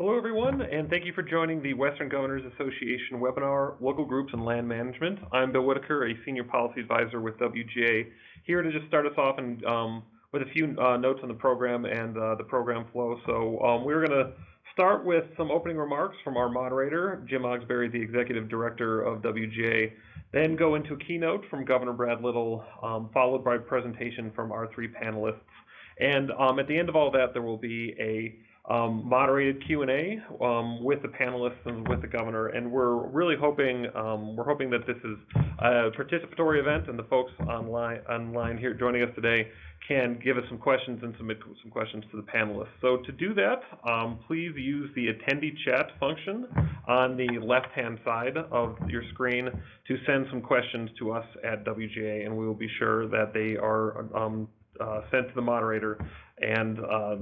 Hello, everyone, and thank you for joining the Western Governors Association webinar, Local Groups and Land Management. I'm Bill Whitaker, a Senior Policy Advisor with WGA, here to just start us off and with a few notes on the program and the program flow. So we're going to start with some opening remarks from our moderator, Jim Ogsberry, the Executive Director of WGA, then go into a keynote from Governor Brad Little, followed by a presentation from our three panelists. And at the end of all that, there will be a moderated Q&A with the panelists and with the governor, and we're really hoping that this is a participatory event, and the folks online here joining us today can give us some questions and submit some questions to the panelists. So to do that, please use the attendee chat function on the left-hand side of your screen to send some questions to us at WGA, and we will be sure that they are sent to the moderator and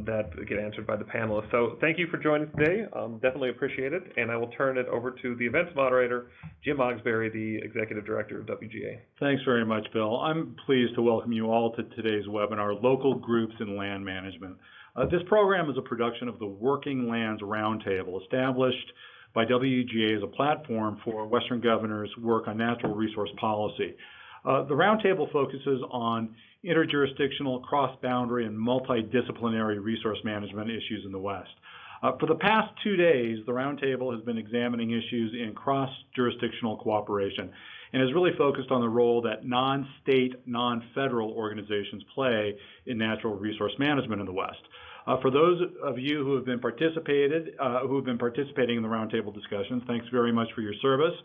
that get answered by the panelists. So thank you for joining today. Definitely appreciate it. And I will turn it over to the events moderator, Jim Ogsberry, the Executive Director of WGA. Thanks very much, Bill. I'm pleased to welcome you all to today's webinar, Local Groups in Land Management. This program is a production of the Working Lands Roundtable, established by WGA as a platform for Western governors' work on natural resource policy. The roundtable focuses on interjurisdictional, cross-boundary, and multi-disciplinary resource management issues in the West. For the past 2 days, the roundtable has been examining issues in cross-jurisdictional cooperation and has really focused on the role that non-state, non-federal organizations play in natural resource management in the West. For those of you who have been participating in the roundtable discussions, thanks very much for your service.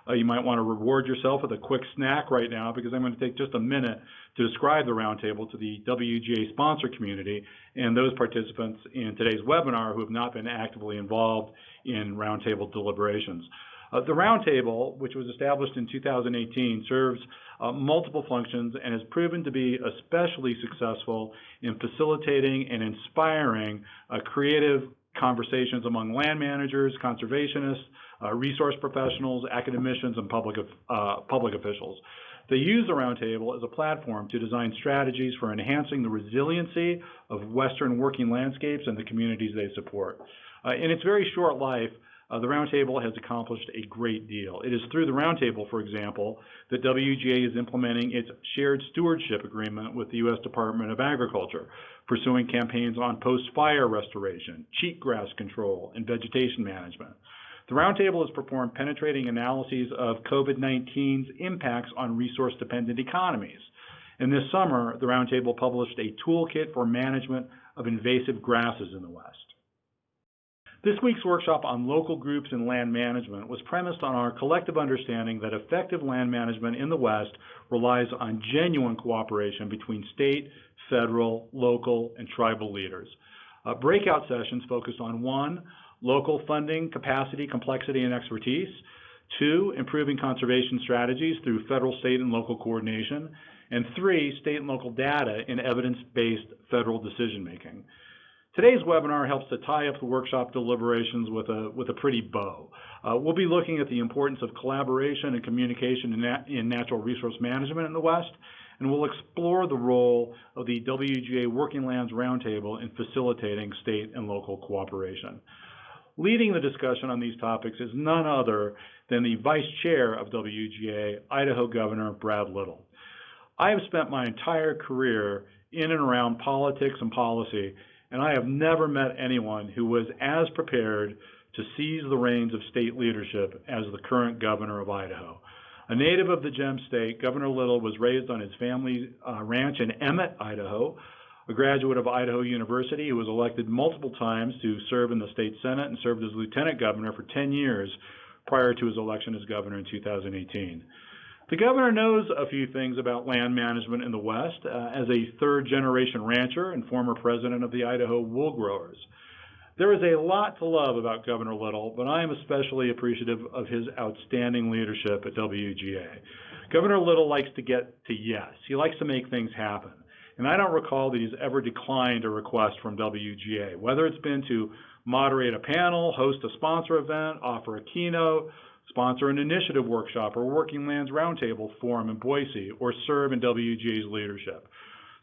You might want to reward yourself with a quick snack right now, because I'm going to take just a minute to describe the roundtable to the WGA sponsor community and those participants in today's webinar who have not been actively involved in roundtable deliberations. The roundtable, which was established in 2018, serves multiple functions and has proven to be especially successful in facilitating and inspiring creative conversations among land managers, conservationists, resource professionals, academicians, and public officials. They use the roundtable as a platform to design strategies for enhancing the resiliency of Western working landscapes and the communities they support. In its very short life, the roundtable has accomplished a great deal. It is through the roundtable, for example, that WGA is implementing its shared stewardship agreement with the U.S. Department of Agriculture, pursuing campaigns on post-fire restoration, cheatgrass control, and vegetation management. The roundtable has performed penetrating analyses of COVID-19's impacts on resource-dependent economies. And this summer, the roundtable published a toolkit for management of invasive grasses in the West. This week's workshop on local groups and land management was premised on our collective understanding that effective land management in the West relies on genuine cooperation between state, federal, local, and tribal leaders. Breakout sessions focused on 1, local funding, capacity, complexity, and expertise; 2, improving conservation strategies through federal, state, and local coordination; and 3, state and local data in evidence-based federal decision-making. Today's webinar helps to tie up the workshop deliberations with a pretty bow. We'll be looking at the importance of collaboration and communication in natural resource management in the West, and we'll explore the role of the WGA Working Lands Roundtable in facilitating state and local cooperation. Leading the discussion on these topics is none other than the Vice Chair of WGA, Idaho Governor Brad Little. I have spent my entire career in and around politics and policy, and I have never met anyone who was as prepared to seize the reins of state leadership as the current governor of Idaho. A native of the Gem State, Governor Little was raised on his family ranch in Emmett, Idaho, a graduate of Idaho University who was elected multiple times to serve in the state Senate and served as lieutenant governor for 10 years prior to his election as governor in 2018. The governor knows a few things about land management in the West as a third-generation rancher and former president of the Idaho Wool Growers. There is a lot to love about Governor Little, but I am especially appreciative of his outstanding leadership at WGA. Governor Little likes to get to yes. He likes to make things happen. And I don't recall that he's ever declined a request from WGA, whether it's been to moderate a panel, host a sponsor event, offer a keynote, sponsor an initiative workshop or Working Lands Roundtable forum in Boise, or serve in WGA's leadership.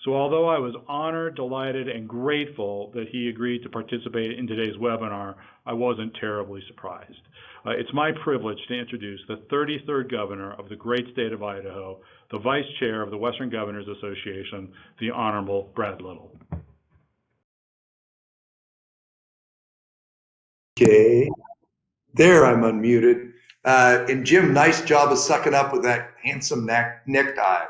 So although I was honored, delighted, and grateful that he agreed to participate in today's webinar, I wasn't terribly surprised. It's my privilege to introduce the 33rd Governor of the great state of Idaho, the Vice Chair of the Western Governors Association, the Honorable Brad Little. Okay, there I'm unmuted. And Jim, nice job of sucking up with that handsome necktie.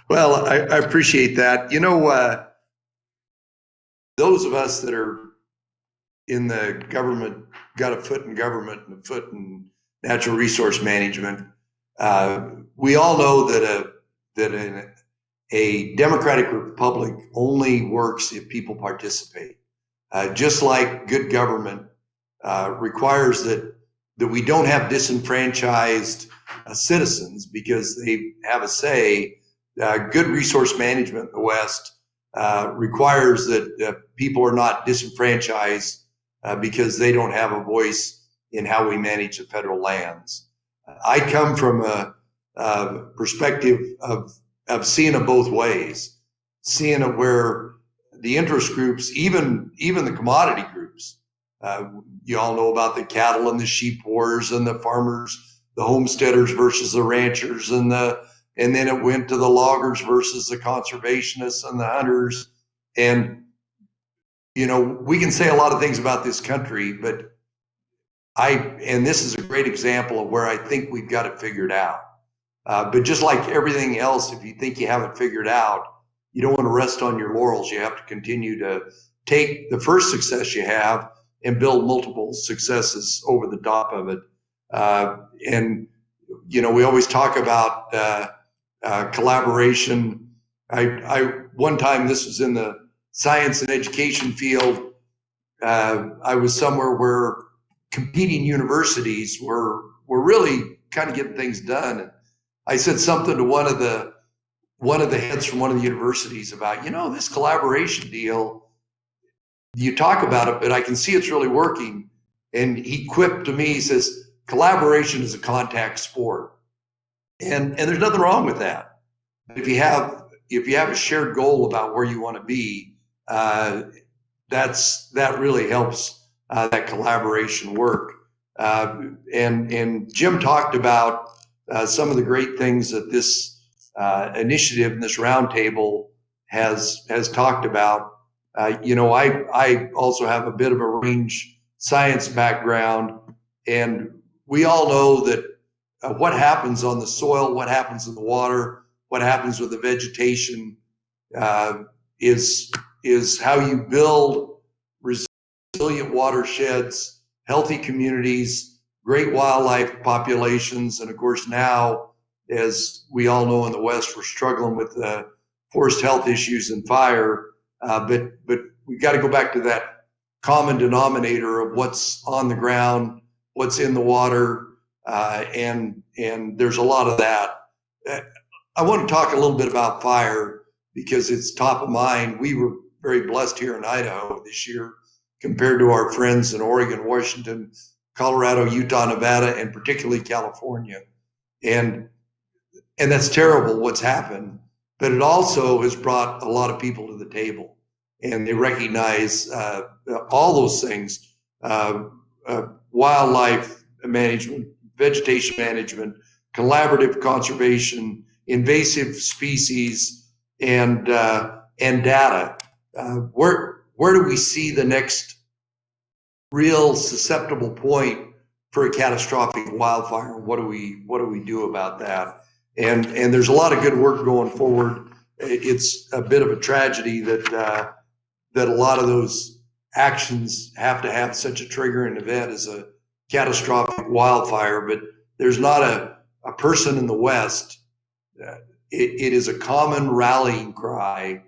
Well, I appreciate that. You know, those of us that are in the government, got a foot in government and a foot in natural resource management. We all know that a democratic republic only works if people participate. Just like good government requires that we don't have disenfranchised citizens because they have a say. Good resource management in the West requires that people are not disenfranchised because they don't have a voice in how we manage the federal lands. I come from a perspective of seeing it both ways, seeing it where the interest groups, even the commodity groups, you all know about the cattle and the sheep wars and the farmers, the homesteaders versus the ranchers, and then it went to the loggers versus the conservationists and the hunters. And you know, we can say a lot of things about this country, but and this is a great example of where I think we've got it figured out. But just like everything else, if you think you have it figured out, you don't want to rest on your laurels. You have to continue to take the first success you have and build multiple successes over the top of it. And, you know, we always talk about collaboration. One time, this was in the science and education field, I was somewhere where competing universities were really kind of getting things done. And I said something to one of the heads from one of the universities about, you know, this collaboration deal, you talk about it, but I can see it's really working. And he quipped to me, he says, collaboration is a contact sport. And there's nothing wrong with that. If you have a shared goal about where you want to be, that really helps that collaboration work. And Jim talked about some of the great things that this initiative and this roundtable has talked about. You know, I also have a bit of a range science background, and we all know that what happens on the soil, what happens in the water, what happens with the vegetation is how you build resilient watersheds, healthy communities, great wildlife populations. And of course, now, as we all know in the West, we're struggling with forest health issues and fire. But we've got to go back to that common denominator of what's on the ground, what's in the water, and there's a lot of that. I want to talk a little bit about fire because it's top of mind. We were very blessed here in Idaho this year compared to our friends in Oregon, Washington, Colorado, Utah, Nevada, and particularly California. And that's terrible what's happened, but it also has brought a lot of people to the table, and they recognize all those things, wildlife management, vegetation management, collaborative conservation, invasive species, and data. Where do we see the next real susceptible point for a catastrophic wildfire? What do we do about that? And there's a lot of good work going forward. It's a bit of a tragedy that a lot of those actions have to have such a triggering event as a catastrophic wildfire, but there's not a person in the West. It is a common rallying cry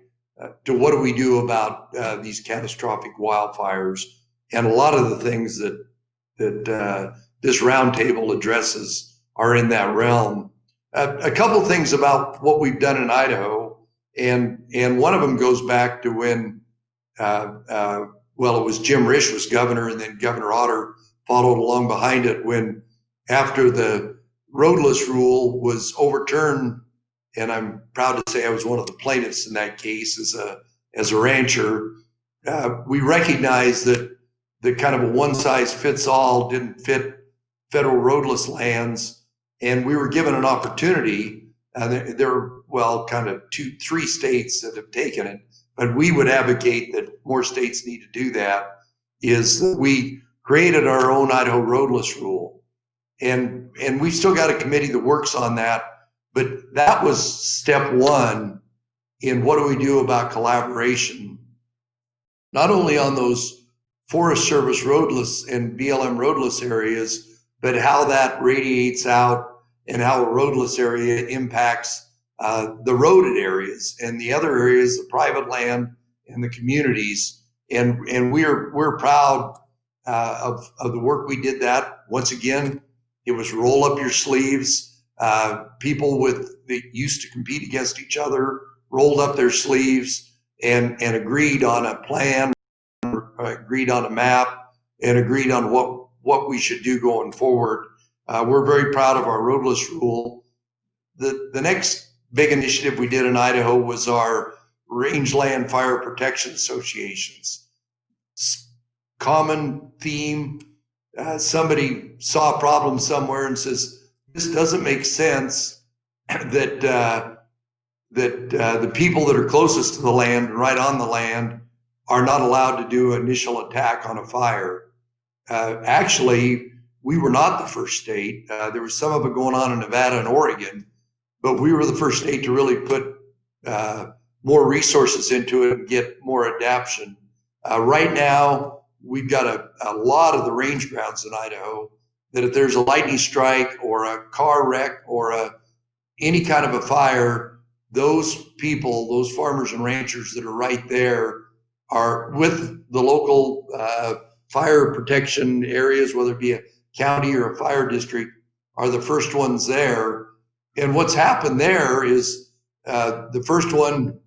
to what do we do about these catastrophic wildfires, and a lot of the things that this roundtable addresses are in that realm. A couple of things about what we've done in Idaho, and one of them goes back to when it was Jim Risch was governor, and then Governor Otter followed along behind it when after the roadless rule was overturned, and I'm proud to say I was one of the plaintiffs in that case as a rancher. We recognized that the kind of a one size fits all didn't fit federal roadless lands, and we were given an opportunity. There are, well, kind of 3 states that have taken it, but we would advocate that more states need to do that. Is that we created our own Idaho roadless rule, and we've still got a committee that works on that. But that was step 1 in what do we do about collaboration, not only on those Forest Service roadless and BLM roadless areas, but how that radiates out and how a roadless area impacts the roaded areas and the other areas, the private land and the communities. And we're proud of the work we did that. Once again, it was roll up your sleeves. People that used to compete against each other rolled up their sleeves and agreed on a plan, agreed on a map, and agreed on what we should do going forward. We're very proud of our roadless rule. The next big initiative we did in Idaho was our Rangeland Fire Protection Associations. Common theme, somebody saw a problem somewhere and says, this doesn't make sense that the people that are closest to the land, right on the land, are not allowed to do initial attack on a fire. Actually, we were not the first state. There was some of it going on in Nevada and Oregon, but we were the first state to really put more resources into it and get more adaption. Right now, we've got a lot of the range grounds in Idaho that if there's a lightning strike or a car wreck or any kind of a fire, those people, those farmers and ranchers that are right there are with the local fire protection areas, whether it be a county or a fire district, are the first ones there. And what's happened there is the first one,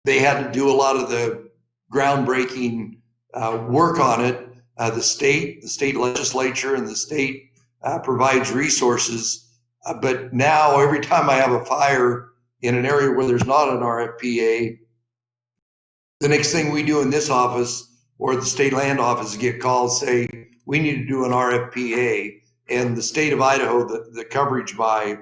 they had to do a lot of the groundbreaking work on it. The state legislature and the state provides resources. But now every time I have a fire in an area where there's not an RFPA, the next thing we do in this office or the state land office is get calls, say, we need to do an RFPA. And the state of Idaho, the coverage by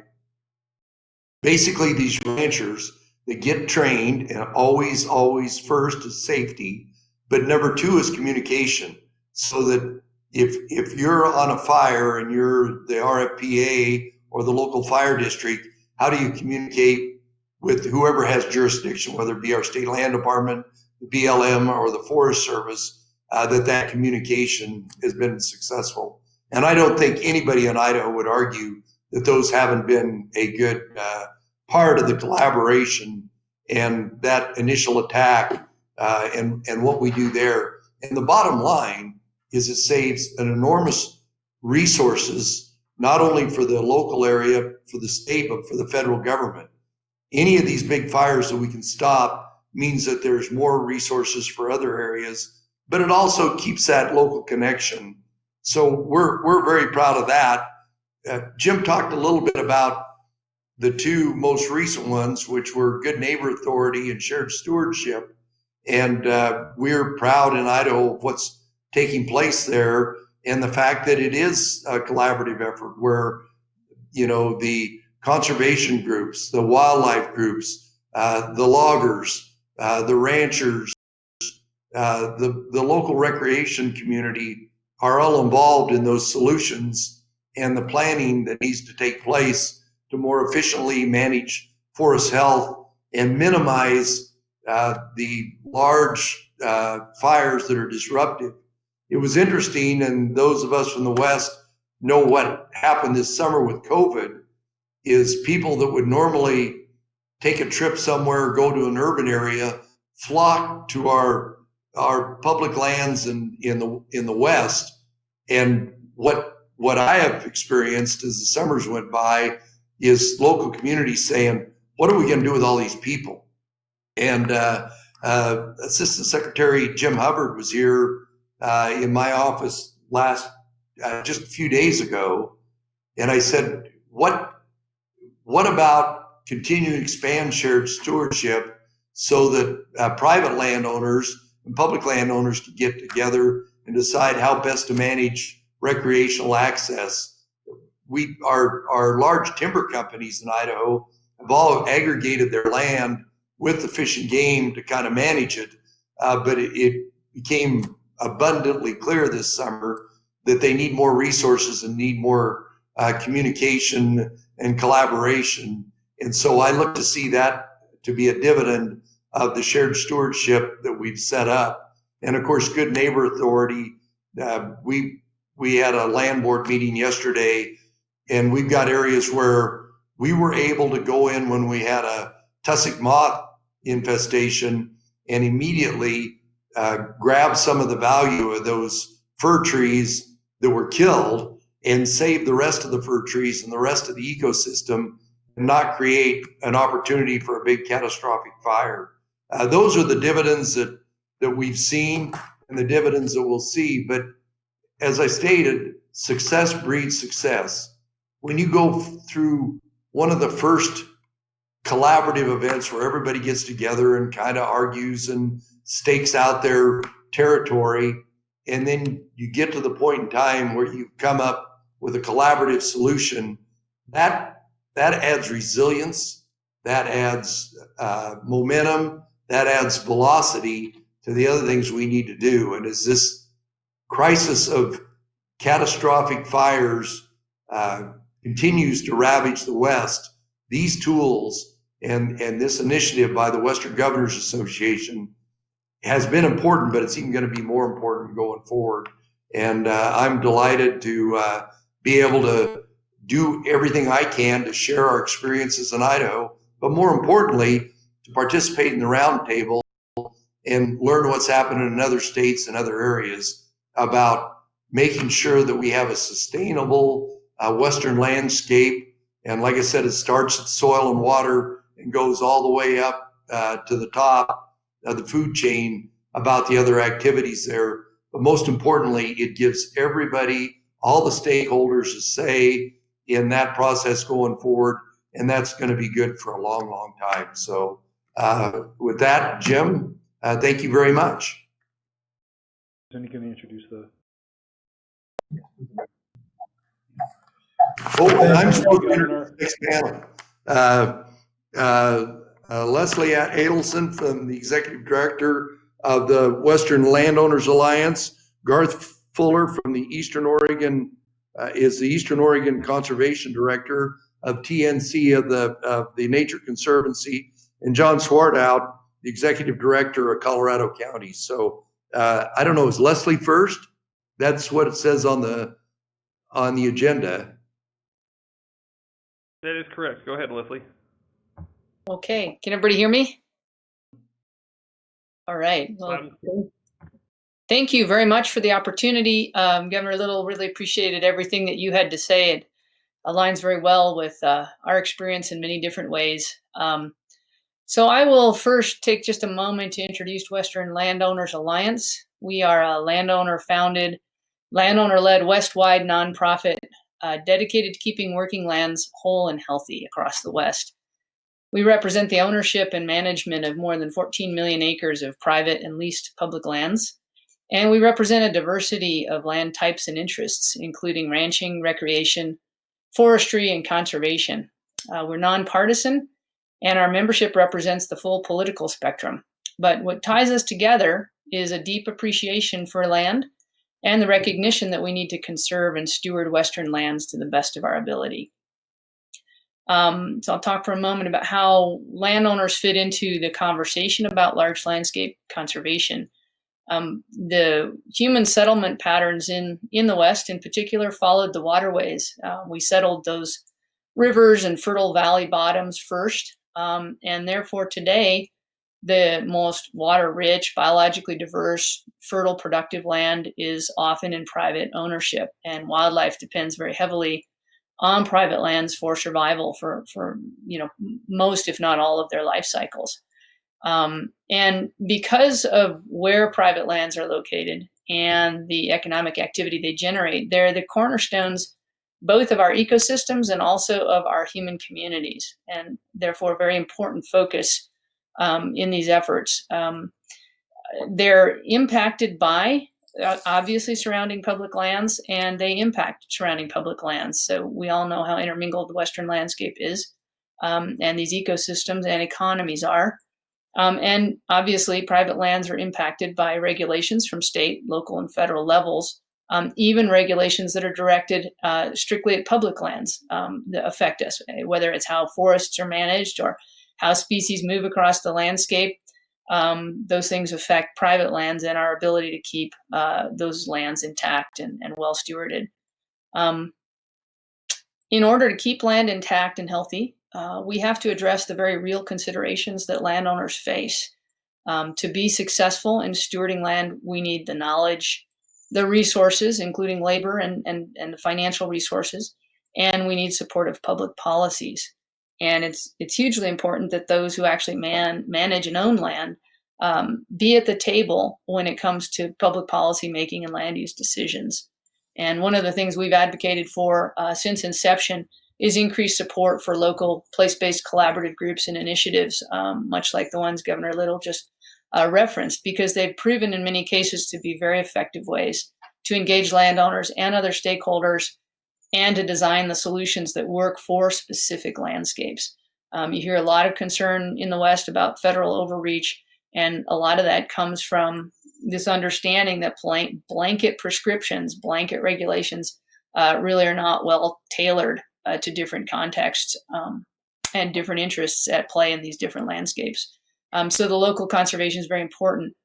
basically these ranchers that get trained, and always first is safety, but number 2 is communication. So that if you're on a fire and you're the RFPA or the local fire district, how do you communicate with whoever has jurisdiction, whether it be our state land department, the BLM, or the Forest Service, that communication has been successful. And I don't think anybody in Idaho would argue that those haven't been a good part of the collaboration and that initial attack and what we do there. And the bottom line is it saves an enormous resources, not only for the local area, for the state, but for the federal government. Any of these big fires that we can stop means that there's more resources for other areas, but it also keeps that local connection. So we're very proud of that. Jim talked a little bit about the 2 most recent ones, which were Good Neighbor Authority and Shared Stewardship. And we're proud in Idaho of what's taking place there, and the fact that it is a collaborative effort where, the conservation groups, the wildlife groups, the loggers, the ranchers, the local recreation community are all involved in those solutions and the planning that needs to take place to more efficiently manage forest health and minimize the large fires that are disruptive. It was interesting, and those of us from the West know what happened this summer with COVID, is people that would normally take a trip somewhere, go to an urban area, flock to our public lands in the West. And what I have experienced as the summers went by is local communities saying, what are we going to do with all these people? And Assistant Secretary Jim Hubbard was here in my office just a few days ago. And I said, what about continuing to expand shared stewardship so that private landowners and public landowners can get together and decide how best to manage recreational access? Our large timber companies in Idaho have all aggregated their land with the Fish and Game to kind of manage it, but it became abundantly clear this summer that they need more resources and need more communication and collaboration. And so I look to see that to be a dividend of the shared stewardship that we've set up. And of course, good neighbor authority. We had a land board meeting yesterday, and we've got areas where we were able to go in when we had a tussock moth infestation and immediately grab some of the value of those fir trees that were killed and save the rest of the fir trees and the rest of the ecosystem and not create an opportunity for a big catastrophic fire. Those are the dividends that we've seen and the dividends that we'll see. But as I stated, success breeds success. When you go through one of the first collaborative events where everybody gets together and kind of argues and stakes out their territory, and then you get to the point in time where you come up with a collaborative solution, that adds resilience, that adds momentum, that adds velocity to the other things we need to do. And as this crisis of catastrophic fires continues to ravage the West, these tools and this initiative by the Western Governors Association has been important, but it's even going to be more important going forward. And I'm delighted to be able to do everything I can to share our experiences in Idaho, but more importantly, to participate in the roundtable and learn what's happening in other states and other areas about making sure that we have a sustainable Western landscape. And like I said, it starts at soil and water and goes all the way up to the top of the food chain about the other activities there. But most importantly, it gives everybody, all the stakeholders, a say in that process going forward. And that's going to be good for a long, long time. So with that, Jim, thank you very much. Is anyone going to introduce the... Oh, and I'm supposed to introduce the next panel. Leslie Adelson, from the Executive Director of the Western Landowners Alliance. Garth Fuller from the Eastern Oregon is the Eastern Oregon Conservation Director of TNC of the Nature Conservancy, and John Swartout, the Executive Director of Colorado County. So I don't know, is Leslie first? That's what it says on the agenda. That is correct. Go ahead, Leslie. Okay, can everybody hear me? All right. Well, thank you very much for the opportunity. Governor Little, really appreciated everything that you had to say. It aligns very well with our experience in many different ways. So I will first take just a moment to introduce Western Landowners Alliance. We are a landowner-founded, landowner-led West-wide nonprofit dedicated to keeping working lands whole and healthy across the West. We represent the ownership and management of more than 14 million acres of private and leased public lands. And we represent a diversity of land types and interests, including ranching, recreation, forestry, and conservation. We're nonpartisan, and our membership represents the full political spectrum. But what ties us together is a deep appreciation for land and the recognition that we need to conserve and steward Western lands to the best of our ability. So I'll talk for a moment about how landowners fit into the conversation about large landscape conservation. The human settlement patterns in the West in particular followed the waterways. We settled those rivers and fertile valley bottoms first, and therefore today the most water-rich, biologically diverse, fertile, productive land is often in private ownership, and wildlife depends very heavily on private lands for survival for most, if not all, of their life cycles. And because of where private lands are located and the economic activity they generate, they're the cornerstones both of our ecosystems and also of our human communities, and therefore a very important focus in these efforts. They're impacted by obviously surrounding public lands, and they impact surrounding public lands. So we all know how intermingled the Western landscape is, and these ecosystems and economies are. And obviously, private lands are impacted by regulations from state, local, and federal levels, even regulations that are directed strictly at public lands that affect us, whether it's how forests are managed or how species move across the landscape. Those things affect private lands and our ability to keep those lands intact and well stewarded. In order to keep land intact and healthy, we have to address the very real considerations that landowners face. To be successful in stewarding land, we need the knowledge, the resources, including labor and the financial resources, and we need supportive public policies. And it's hugely important that those who actually manage and own land be at the table when it comes to public policy making and land use decisions. And one of the things we've advocated for since inception is increased support for local place-based collaborative groups and initiatives, much like the ones Governor Little just referenced, because they've proven in many cases to be very effective ways to engage landowners and other stakeholders and to design the solutions that work for specific landscapes. You hear a lot of concern in the West about federal overreach, and a lot of that comes from this understanding that blanket prescriptions, blanket regulations really are not well tailored to different contexts and different interests at play in these different landscapes. So the local conservation is very important.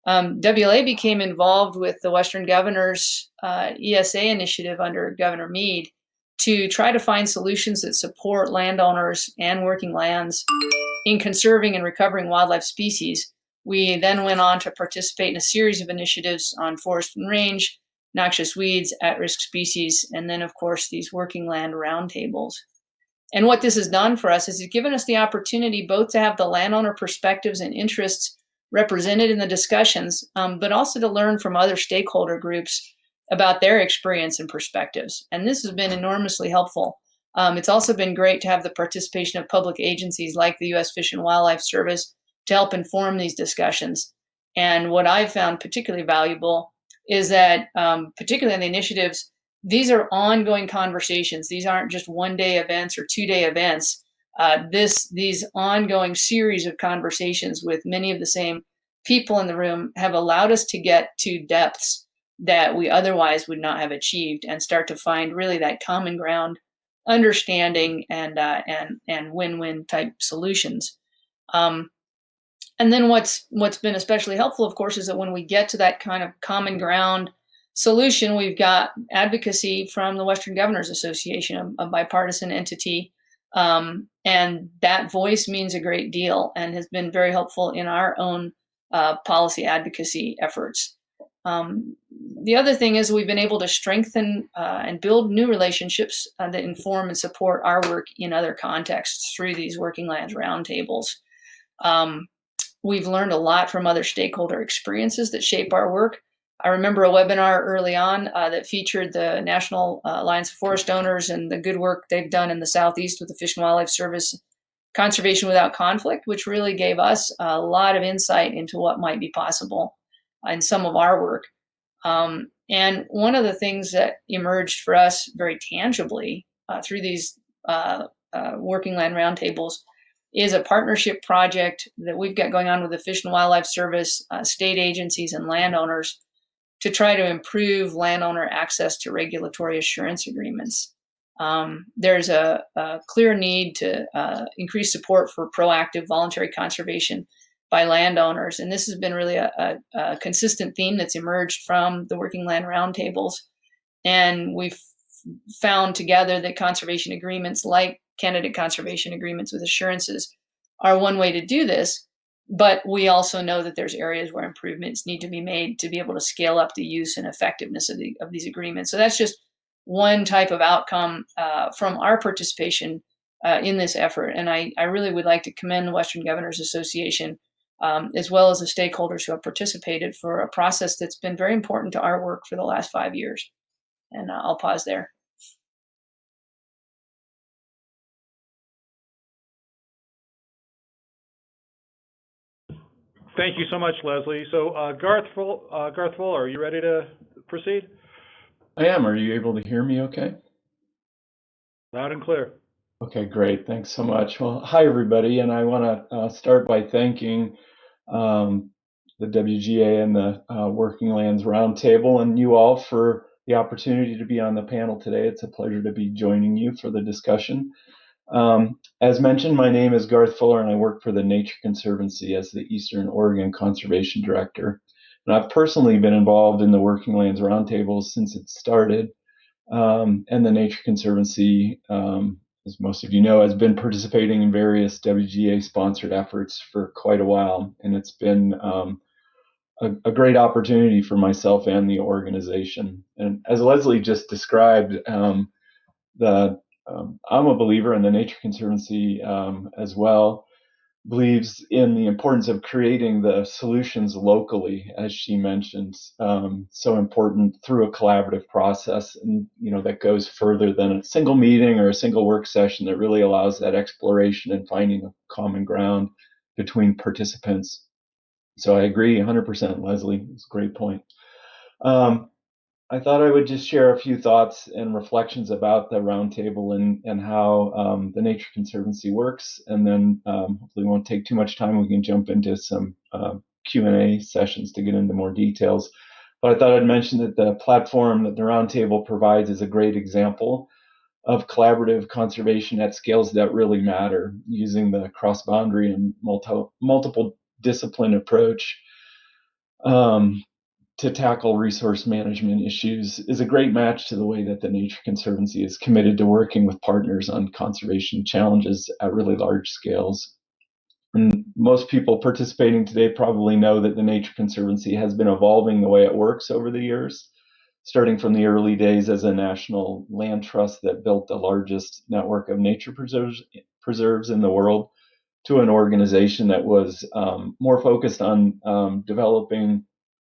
WLA became involved with the Western Governors ESA initiative under Governor Mead to try to find solutions that support landowners and working lands in conserving and recovering wildlife species. We then went on to participate in a series of initiatives on forest and range, noxious weeds, at-risk species, and then, of course, these working land roundtables. And what this has done for us is it's given us the opportunity both to have the landowner perspectives and interests represented in the discussions, but also to learn from other stakeholder groups about their experience and perspectives. And this has been enormously helpful. It's also been great to have the participation of public agencies like the U.S. Fish and Wildlife Service to help inform these discussions. And what I've found particularly valuable is that, particularly in the initiatives, these are ongoing conversations. These aren't just one-day events or two-day events. These ongoing series of conversations with many of the same people in the room have allowed us to get to depths that we otherwise would not have achieved and start to find really that common ground, understanding, and win-win type solutions. And then what's been especially helpful, of course, is that when we get to that kind of common ground solution, we've got advocacy from the Western Governors Association, a bipartisan entity, and that voice means a great deal and has been very helpful in our own policy advocacy efforts. The other thing is we've been able to strengthen and build new relationships that inform and support our work in other contexts through these Working Lands Roundtables. We've learned a lot from other stakeholder experiences that shape our work. I remember a webinar early on that featured the National Alliance of Forest Owners and the good work they've done in the Southeast with the Fish and Wildlife Service, Conservation Without Conflict, which really gave us a lot of insight into what might be possible in some of our work. And one of the things that emerged for us very tangibly through these Working Land Roundtables is a partnership project that we've got going on with the Fish and Wildlife Service, state agencies, and landowners to try to improve landowner access to regulatory assurance agreements. There's a clear need to increase support for proactive voluntary conservation by landowners, and this has been really a consistent theme that's emerged from the Working Land Roundtables. And we've found together that conservation agreements, like candidate conservation agreements with assurances, are one way to do this, but we also know that there's areas where improvements need to be made to be able to scale up the use and effectiveness of these agreements. So that's just one type of outcome from our participation in this effort. And I really would like to commend the Western Governors Association, as well as the stakeholders who have participated, for a process that's been very important to our work for the last 5 years. And I'll pause there. Thank you so much, Leslie. So Garth Full, are you ready to proceed? I am. Are you able to hear me okay? Loud and clear. Okay, great. Thanks so much. Well, hi, everybody. And I want to start by thanking the WGA and the Working Lands Roundtable and you all for the opportunity to be on the panel today. It's a pleasure to be joining you for the discussion. As mentioned, my name is Garth Fuller, and I work for the Nature Conservancy as the Eastern Oregon Conservation Director. And I've personally been involved in the Working Lands Roundtable since it started. And the Nature Conservancy, as most of you know, has been participating in various WGA-sponsored efforts for quite a while. And it's been a great opportunity for myself and the organization. And as Leslie just described, I'm a believer in the Nature Conservancy as well, believes in the importance of creating the solutions locally, as she mentioned, so important through a collaborative process, and that goes further than a single meeting or a single work session that really allows that exploration and finding a common ground between participants. So I agree 100%, Leslie. It's a great point. I thought I would just share a few thoughts and reflections about the roundtable and how the Nature Conservancy works, and then hopefully we won't take too much time. We can jump into some Q&A sessions to get into more details. But I thought I'd mention that the platform that the roundtable provides is a great example of collaborative conservation at scales that really matter, using the cross-boundary and multiple discipline approach to tackle resource management issues is a great match to the way that the Nature Conservancy is committed to working with partners on conservation challenges at really large scales. And most people participating today probably know that the Nature Conservancy has been evolving the way it works over the years, starting from the early days as a national land trust that built the largest network of nature preserves in the world, to an organization that was more focused on developing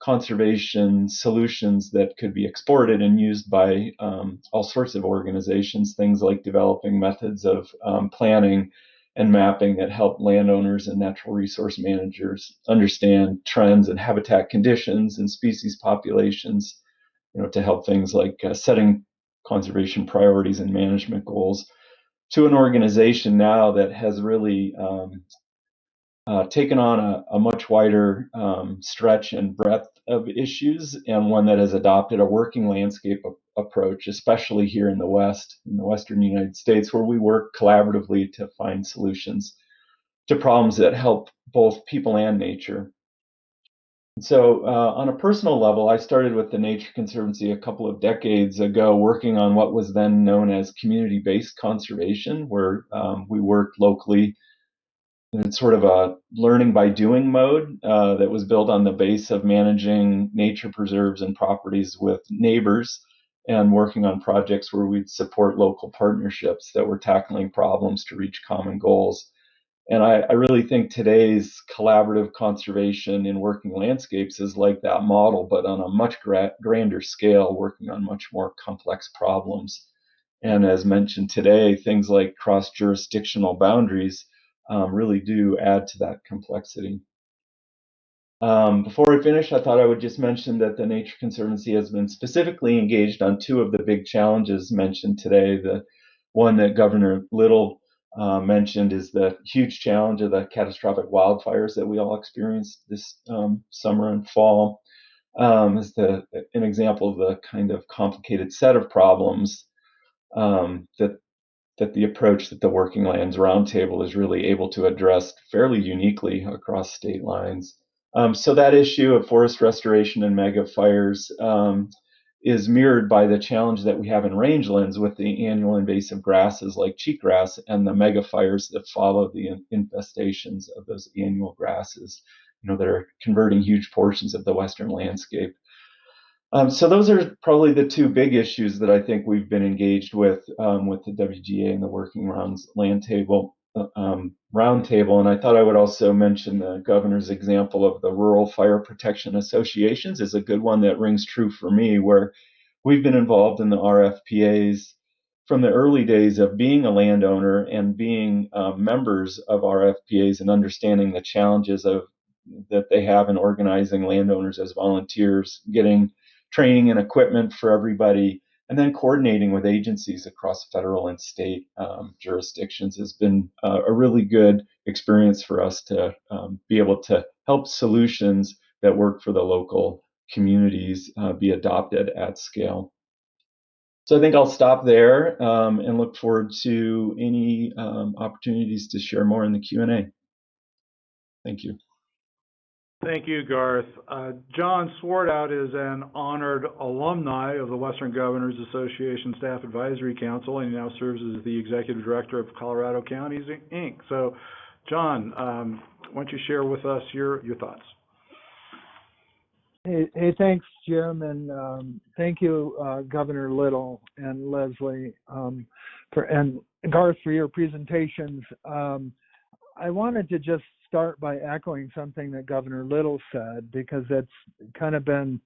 conservation solutions that could be exported and used by all sorts of organizations, things like developing methods of planning and mapping that help landowners and natural resource managers understand trends and habitat conditions and species populations, to help things like setting conservation priorities and management goals, to an organization now that has really taken on a much wider stretch and breadth of issues, and one that has adopted a working landscape approach, especially here in the West, in the Western United States, where we work collaboratively to find solutions to problems that help both people and nature. So on a personal level, I started with the Nature Conservancy a couple of decades ago, working on what was then known as community-based conservation, where we worked locally. It's sort of a learning by doing mode that was built on the base of managing nature preserves and properties with neighbors and working on projects where we'd support local partnerships that were tackling problems to reach common goals. And I really think today's collaborative conservation in working landscapes is like that model, but on a much grander scale, working on much more complex problems. And as mentioned today, things like cross-jurisdictional boundaries really do add to that complexity. Before I finish, I thought I would just mention that the Nature Conservancy has been specifically engaged on two of the big challenges mentioned today. The one that Governor Little mentioned is the huge challenge of the catastrophic wildfires that we all experienced this summer and fall, as an example of the kind of complicated set of problems that the approach that the Working Lands Roundtable is really able to address fairly uniquely across state lines. So that issue of forest restoration and mega fires is mirrored by the challenge that we have in rangelands with the annual invasive grasses like cheatgrass and the mega fires that follow the infestations of those annual grasses, that are converting huge portions of the Western landscape. So those are probably the two big issues that I think we've been engaged with the WGA and the Working Lands Roundtable. And I thought I would also mention the governor's example of the Rural Fire Protection Associations is a good one that rings true for me, where we've been involved in the RFPAs from the early days of being a landowner and being members of RFPAs and understanding the challenges of that they have in organizing landowners as volunteers, getting training and equipment for everybody, and then coordinating with agencies across federal and state jurisdictions has been a really good experience for us to be able to help solutions that work for the local communities be adopted at scale. So I think I'll stop there and look forward to any opportunities to share more in the Q&A. Thank you. Thank you, Garth. John Swartout is an honored alumni of the Western Governors Association Staff Advisory Council, and he now serves as the Executive Director of Colorado Counties, Inc. So, John, why don't you share with us your thoughts? Hey, thanks, Jim, and thank you, Governor Little and Leslie, and Garth for your presentations. I wanted to just start by echoing something that Governor Little said, because that's kind of been,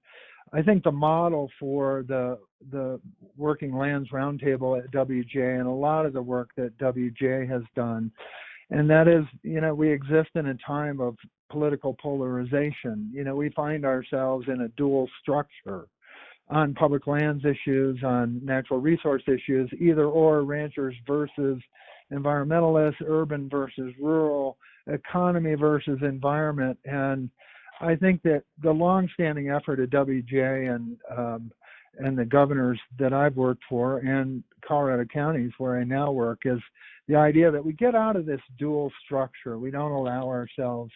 I think, the model for the Working Lands Roundtable at WGA and a lot of the work that WGA has done. And that is, we exist in a time of political polarization. We find ourselves in a dual structure on public lands issues, on natural resource issues, either or, ranchers versus environmentalists, urban versus rural, economy versus environment. And I think that the longstanding effort at WGA and the governors that I've worked for and Colorado counties where I now work is the idea that we get out of this dual structure. We don't allow ourselves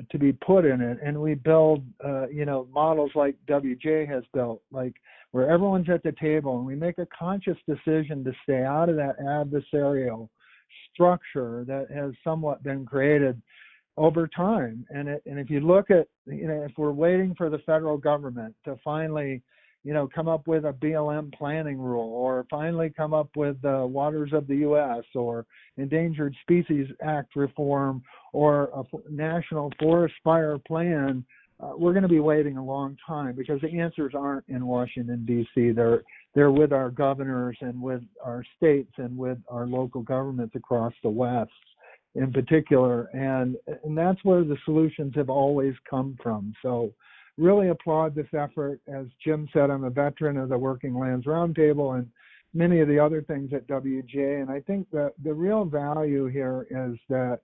to be put in it, and we build models like WGA has built, like where everyone's at the table and we make a conscious decision to stay out of that adversarial structure that has somewhat been created over time. And if you look at, if we're waiting for the federal government to finally come up with a BLM planning rule, or finally come up with the Waters of the U.S. or Endangered Species Act reform, or a National Forest Fire Plan, we're going to be waiting a long time, because the answers aren't in Washington, D.C. They're with our governors and with our states and with our local governments across the West in particular. And that's where the solutions have always come from. So really applaud this effort. As Jim said, I'm a veteran of the Working Lands Roundtable and many of the other things at WGA. And I think that the real value here is that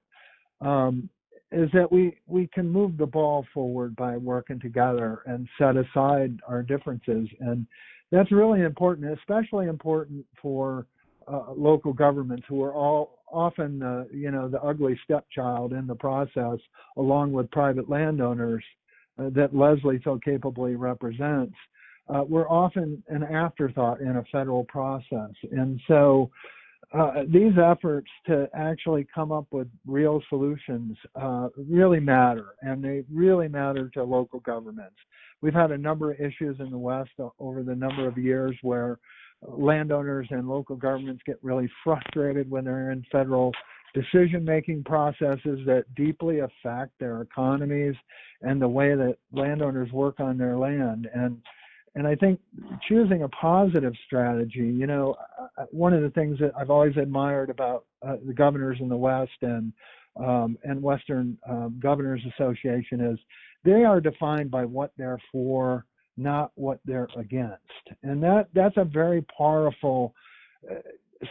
we can move the ball forward by working together and set aside our differences. And that's really important, especially important for local governments, who are all often the ugly stepchild in the process, along with private landowners that Leslie so capably represents. We're often an afterthought in a federal process. And so these efforts to actually come up with real solutions really matter, and they really matter to local governments. We've had a number of issues in the West over the number of years where landowners and local governments get really frustrated when they're in federal decision-making processes that deeply affect their economies and the way that landowners work on their land. And I think choosing a positive strategy, one of the things that I've always admired about the governors in the West and Western Governors Association is they are defined by what they're for, not what they're against. And that's a powerful powerful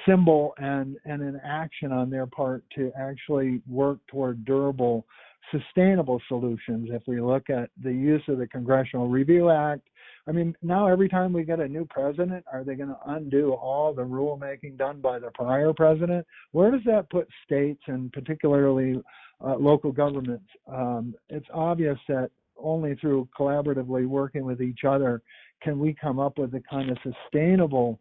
symbol and an action on their part to actually work toward durable, sustainable solutions. If we look at the use of the Congressional Review Act, I mean, now every time we get a new president, are they going to undo all the rulemaking done by the prior president? Where does that put states and particularly local governments? It's obvious that only through collaboratively working with each other can we come up with the kind of sustainable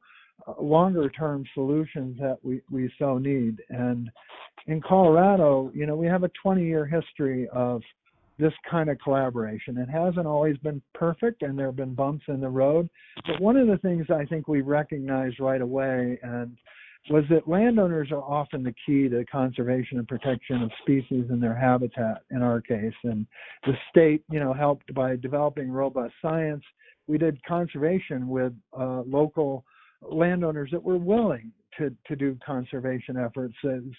longer-term solutions that we so need. And in Colorado, we have a 20-year history of this kind of collaboration. It hasn't always been perfect, and there have been bumps in the road. But one of the things I think we recognized right away was that landowners are often the key to conservation and protection of species and their habitat, in our case. And the state, helped by developing robust science. We did conservation with local landowners that were willing to do conservation efforts.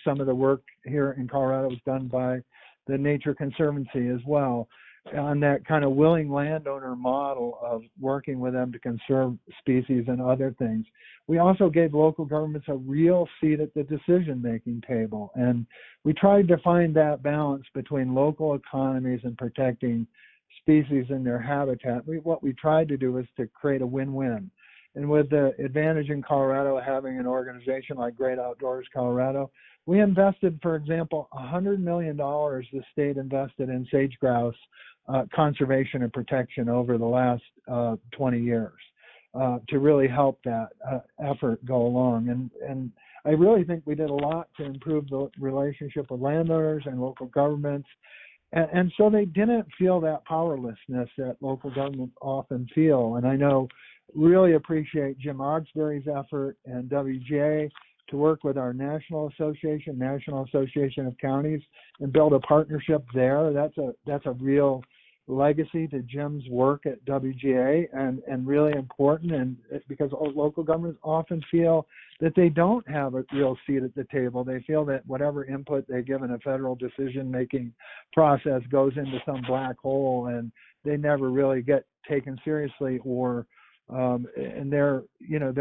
Some of the work here in Colorado was done by the Nature Conservancy as well, on that kind of willing landowner model of working with them to conserve species and other things. We also gave local governments a real seat at the decision-making table, and we tried to find that balance between local economies and protecting species and their habitat. What we tried to do was to create a win-win. And with the advantage in Colorado having an organization like Great Outdoors Colorado, we invested, for example, $100 million the state invested in sage grouse conservation and protection over the last 20 years to really help that effort go along. And I really think we did a lot to improve the relationship with landowners and local governments. And so they didn't feel that powerlessness that local governments often feel. And I know, really appreciate Jim Ogsbury's effort and WGA to work with our National Association of Counties, and build a partnership there. That's a real legacy to Jim's work at WGA, and really important, and because local governments often feel that they don't have a real seat at the table. They feel that whatever input they give in a federal decision-making process goes into some black hole, and they never really get taken seriously, or and they're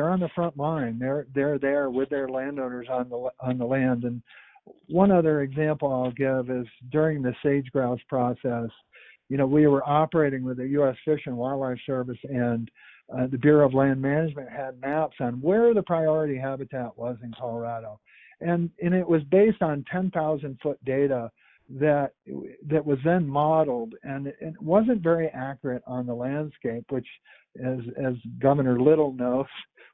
on the front line. They're there with their landowners on the land. And one other example I'll give is during the sage grouse process, we were operating with the U.S. Fish and Wildlife Service, and the Bureau of Land Management had maps on where the priority habitat was in Colorado. And it was based on 10,000-foot data that was then modeled, and it wasn't very accurate on the landscape, which, as Governor Little knows,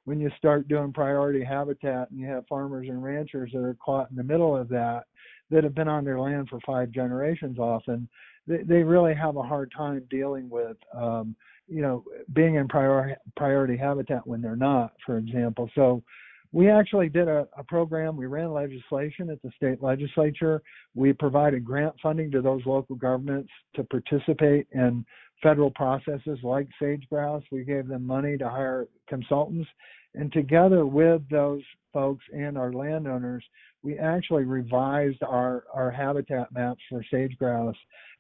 when you start doing priority habitat and you have farmers and ranchers that are caught in the middle of that have been on their land for 5 generations often, they really have a hard time dealing with, being in priority habitat when they're not, for example. So we actually did a program. We ran legislation at the state legislature. We provided grant funding to those local governments to participate in federal processes like sage grouse. We gave them money to hire consultants. And together with those folks and our landowners, we actually revised our habitat maps for sage grouse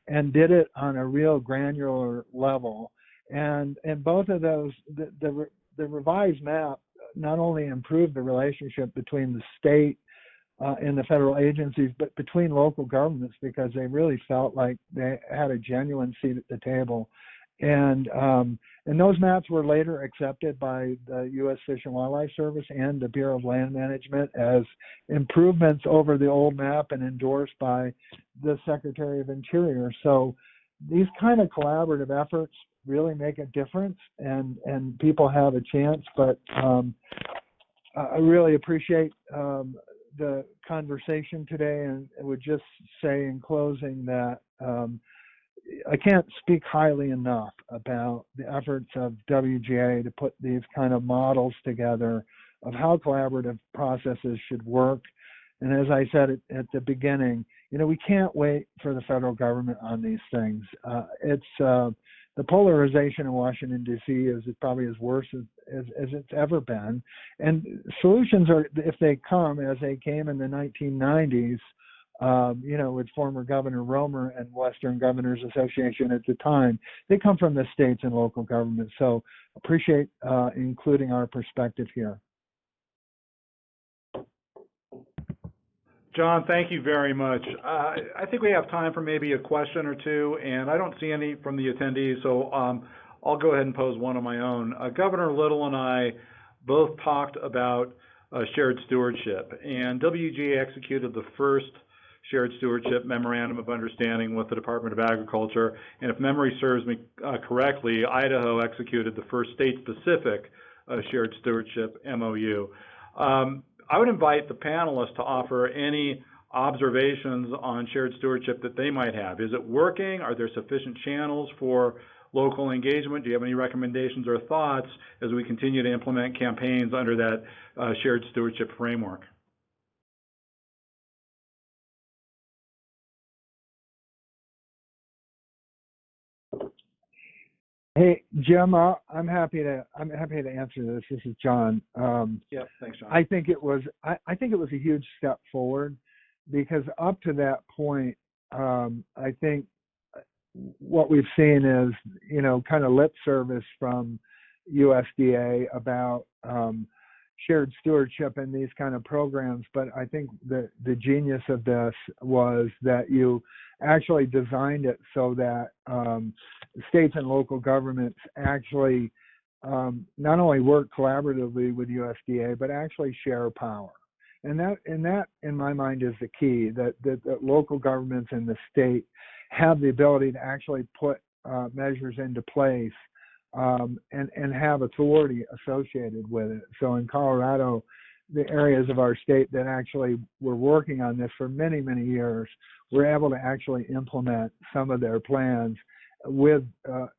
and did it on a real granular level. And both of those, the revised map not only improved the relationship between the state and the federal agencies, but between local governments, because they really felt like they had a genuine seat at the table. And those maps were later accepted by the U.S. Fish and Wildlife Service and the Bureau of Land Management as improvements over the old map, and endorsed by the Secretary of Interior. So these kind of collaborative efforts really make a difference, and people have a chance. But I really appreciate the conversation today, and I would just say in closing that I can't speak highly enough about the efforts of WGA to put these kind of models together of how collaborative processes should work. And as I said at the beginning, we can't wait for the federal government on these things. The polarization in Washington, D.C. is probably as worse as it's ever been. And solutions are, if they come as they came in the 1990s, with former Governor Romer and Western Governors Association at the time, they come from the states and local governments. So appreciate including our perspective here. John, thank you very much. I think we have time for maybe a question or two, and I don't see any from the attendees, so I'll go ahead and pose one of my own. Governor Little and I both talked about shared stewardship, and WGA executed the first shared stewardship memorandum of understanding with the Department of Agriculture, and if memory serves me correctly, Idaho executed the first state-specific shared stewardship MOU. I would invite the panelists to offer any observations on shared stewardship that they might have. Is it working? Are there sufficient channels for local engagement? Do you have any recommendations or thoughts as we continue to implement campaigns under that shared stewardship framework? Hey, Jim, I'm happy to answer this. This is John. Yeah, thanks, John. I think it was a huge step forward, because up to that point, I think what we've seen is, kind of lip service from USDA about shared stewardship in these kind of programs. But I think the genius of this was that you actually designed it so that states and local governments actually not only work collaboratively with USDA, but actually share power. And that, in my mind, is the key, that local governments and the state have the ability to actually put measures into place and have authority associated with it. So in Colorado, the areas of our state that actually were working on this for many, many years were able to actually implement some of their plans with the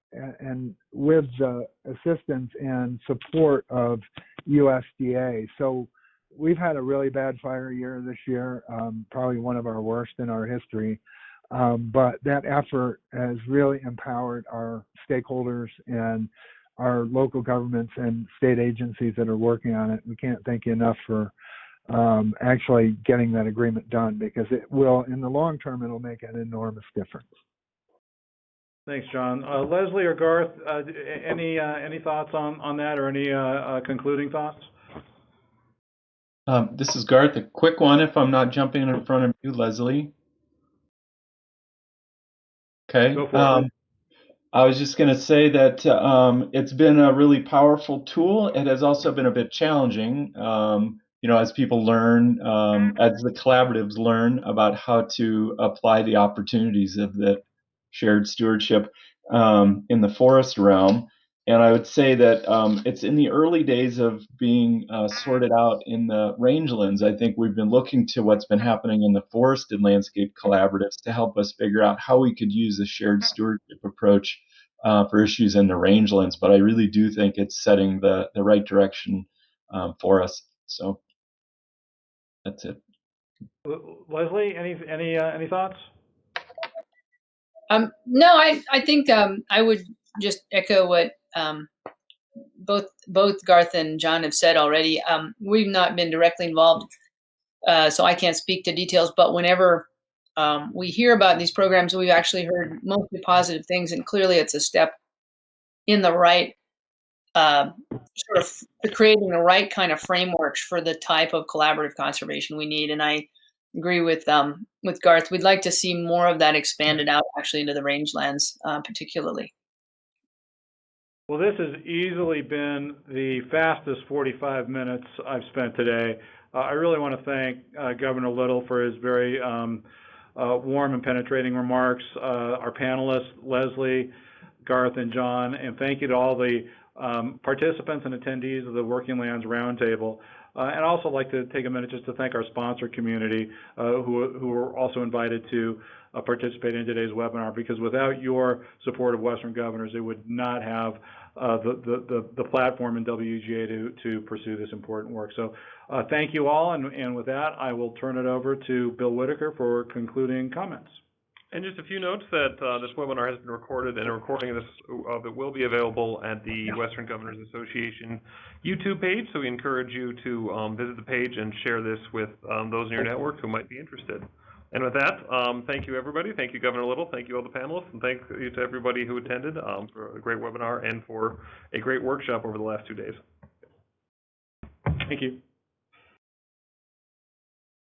assistance and support of USDA. So we've had a really bad fire year this year, probably one of our worst in our history. But that effort has really empowered our stakeholders and our local governments and state agencies that are working on it. We can't thank you enough for actually getting that agreement done, because it will, in the long term, it'll make an enormous difference. Thanks, John. Leslie or Garth, any thoughts on that, or any concluding thoughts? This is Garth. A quick one, if I'm not jumping in front of you, Leslie. Okay. Go for it. I was just going to say that it's been a really powerful tool. It has also been a bit challenging, as people learn, as the collaboratives learn about how to apply the opportunities of the shared stewardship in the forest realm. And I would say that it's in the early days of being sorted out in the rangelands. I think we've been looking to what's been happening in the forested landscape collaboratives to help us figure out how we could use a shared stewardship approach for issues in the rangelands. But I really do think it's setting the right direction for us. So that's it. Leslie, any thoughts? No, I think I would just echo what both Garth and John have said already. We've not been directly involved, so I can't speak to details. But whenever we hear about these programs, we've actually heard mostly positive things, and clearly it's a step in the right sort of creating the right kind of frameworks for the type of collaborative conservation we need. And I agree with Garth. We'd like to see more of that expanded out actually into the rangelands, particularly. Well, this has easily been the fastest 45 minutes I've spent today. I really want to thank Governor Little for his very warm and penetrating remarks, our panelists, Leslie, Garth, and John, and thank you to all the participants and attendees of the Working Lands Roundtable. And I'd also like to take a minute just to thank our sponsor community who were also invited to participate in today's webinar, because without your support of Western Governors, they would not have the platform in WGA to pursue this important work. So thank you all, and with that, I will turn it over to Bill Whitaker for concluding comments. And just a few notes that this webinar has been recorded, and a recording of it will be available at the Western Governors Association YouTube page. So we encourage you to visit the page and share this with those in your network who might be interested. And with that, thank you, everybody. Thank you, Governor Little. Thank you, all the panelists. And thank you to everybody who attended for a great webinar and for a great workshop over the last 2 days. Thank you.